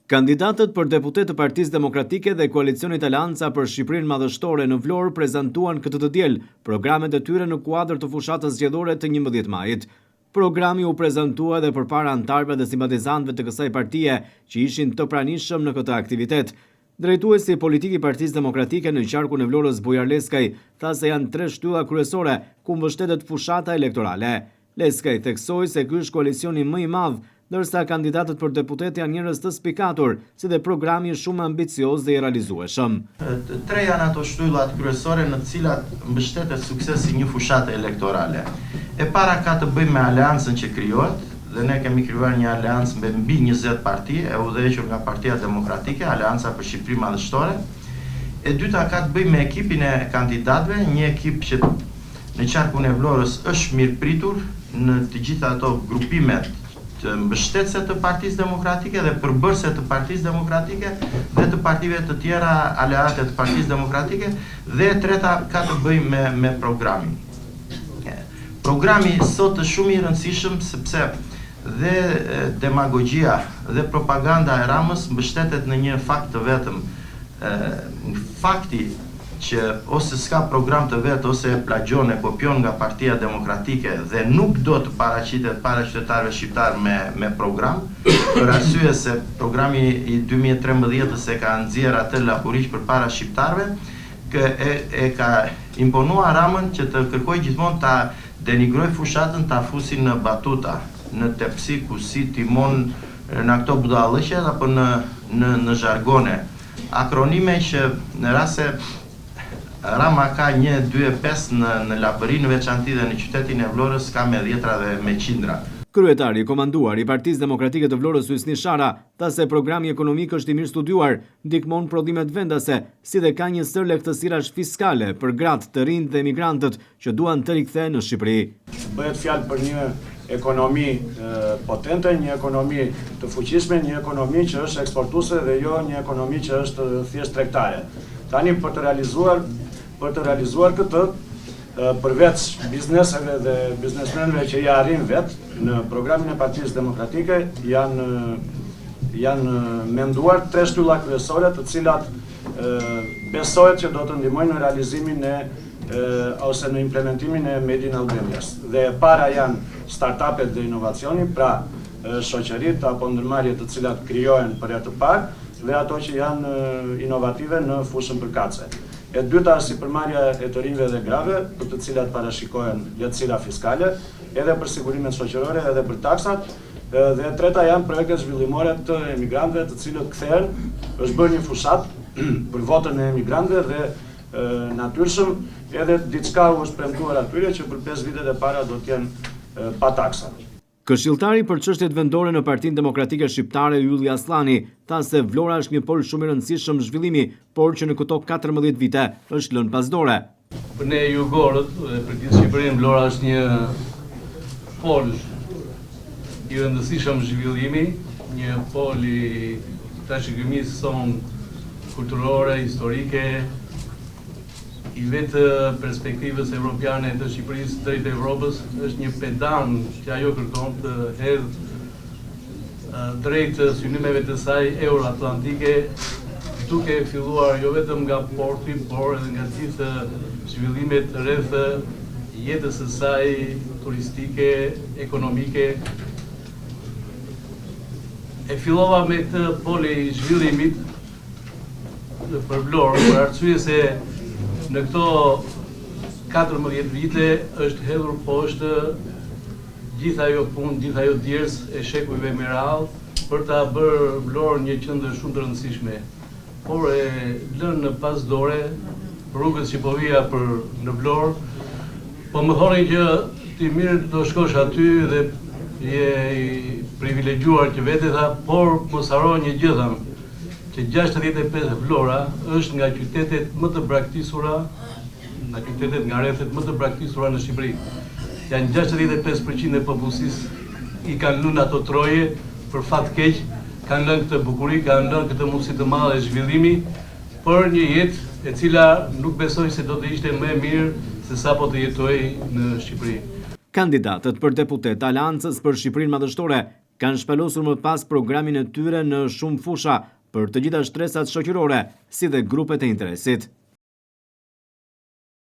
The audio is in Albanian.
Kandidatët për deputet të Partisë Demokratike dhe Koalicionit Aleanca për Shqipërinë Madhështore në Vlorë prezantuan këtë të diel programet e tyre në kuadër të fushatës zgjedhore të 11 majit. Programi u prezantua edhe përpara anëtarëve dhe simpatizantëve të kësaj partie që ishin të pranishëm në këtë aktivitet. Drejtuesi politik i Partisë Demokratike në qarkun e Vlorës Bujar Leskaj tha se janë 3 shtylla kryesore ku mbështetet fushata elektorale. Leskaj theksoi se ky është koalicioni më i madh, ndërsa kandidatët për deputet janë njerëz të spikatur, si dhe programi është shumë ambicioz dhe i realizueshëm. 3 janë ato shtyllat kryesore në të cilat mbështetet suksesi një fushate elektorale. E para ka të bëjë me aleancën që krijohet, dhe ne kemi krijuar një aleancë me mbi 20 parti, e udhëhequr nga Partia Demokratike, Aleanca për Shqipërinë Madhështore. E dyta ka të bëjë me ekipin e kandidatëve, një ekip që në qarkun e Vlorës është mirëpritur në të gjitha ato grupimet të mbështetëse të Partisë Demokratike dhe përbërëse të Partisë Demokratike dhe të partive të tjera aleate të Partisë Demokratike, dhe e treta ka të bëjë me programin. Programi sot është shumë i rëndësishëm sepse dhe demagogjia dhe propaganda e Ramës mbështetet në një fakt të vetëm. Fakti që ose s'ka program të vetë ose e plagjon e kopion nga Partia Demokratike dhe nuk do të paraqitet para qytetarëve shqiptar me program, për arsye se programi i 2013 e ka nxjerrë atë lapuriq përpara shqiptarëve, e ka imponuar Ramën që të kërkoj gjithmonë ta denigroj fushatën, ta fusi në batuta, në tepsi, kusi, timon, në këto budallëqe apo në zhargone. Akronime që në rast se Rama ka 1, 2, 5 në Lapëri, në veçanti dhe në qytetin e Vlorës ka me 10 dhe me 100. Kryetari i komanduar i Partisë Demokratike të Vlorës Hysni Shara tha se programi ekonomik është i mirë studiuar, ndihmon prodhimet vendase, si dhe ka një sër lehtësirash fiskale për gratë, të rinj dhe emigrantët që duan të rikthehen në Shqipëri. Bëhet fjalë për një ekonomi potente, një ekonomi të fuqishme, një ekonomi që është eksportuese dhe jo një ekonomi që është thjesht tregtare. Tani për të realizuar këtë, përveç bizneseve dhe biznesmenëve që ja arrin vetë, në programin e Partisë Demokratike janë menduar 3 shtylla kryesore, të cilat besohet që do të ndihmojnë në realizimin ose në implementimin e Made in Albanias. Dhe para janë startupet dhe inovacioni, pra shoqëritë apo ndërmarrjet të cilat krijohen për herë të parë, dhe ato që janë inovative në fushën përkatëse. E dyta është sipërmarrja e të rinjve dhe grave, për të cilat parashikohen lehtësira fiskale, edhe për sigurimet shoqërore, edhe për taksat, dhe e treta janë projekte zhvillimore të emigrantëve, të cilët kthehen, është bërë një fushat për votën e emigrantëve dhe natyrshëm, edhe diçka u është premtuar atyre që për 5 vitet e para do të jenë pa taksa. Këshilltari për çështjet vendore në Partinë Demokratike Shqiptare Ylli Aslani tha se Vlora është një pol shumë i rëndësishëm zhvillimi, por që në këto 14 vite është lënë pasdore. Për ne jugorët dhe për gjithë Shqipërinë, Vlora është një pol i rëndësishëm zhvillimi, një pol i trashëgimisë sonë kulturore, historike, i vetë perspektivës evropiane të Shqipërisë drejt Evropës, është një pedan që ajo kërkon të hedhë drejt synimeve të saj euroatlantike, duke filluar jo vetëm nga porti, por edhe nga gjithë zhvillimet rreth jetës së saj turistike, ekonomike. E fillova me këtë poli zhvillimit për Vlorë, për arsye se në këto 14 vite është hedhur poshtë gjithë ajo punë, gjithë ajo djersë e shekujve me radhë për ta bërë Vlorë një qendër shumë të rëndësishme. Por e lënë në pasdore rrugës që po vija për në Vlorë, po më thonin që ti mirë do shkosh aty dhe je i privilegjuar që vete, tha, por mos haro një gjë, tham, që 65 Vlora është nga qytetet më të braktisura, nga rrethet më të braktisura në Shqipëri. Janë 65% e popullsisë i kanë lënë ato troje për fat keq, kanë lënë këtë bukuri, kanë lënë këtë mundësi të madhe zhvillimi për një jetë e cila nuk besoj se do të ishte më e mirë se sa po të jetoj në Shqipëri. Kandidatët për deputet Aleancës për Shqipërinë Madhështore kanë shpalosur më pas programin e tyre në shumë fusha për të gjitha shtresat shoqërore, si dhe grupet e interesit.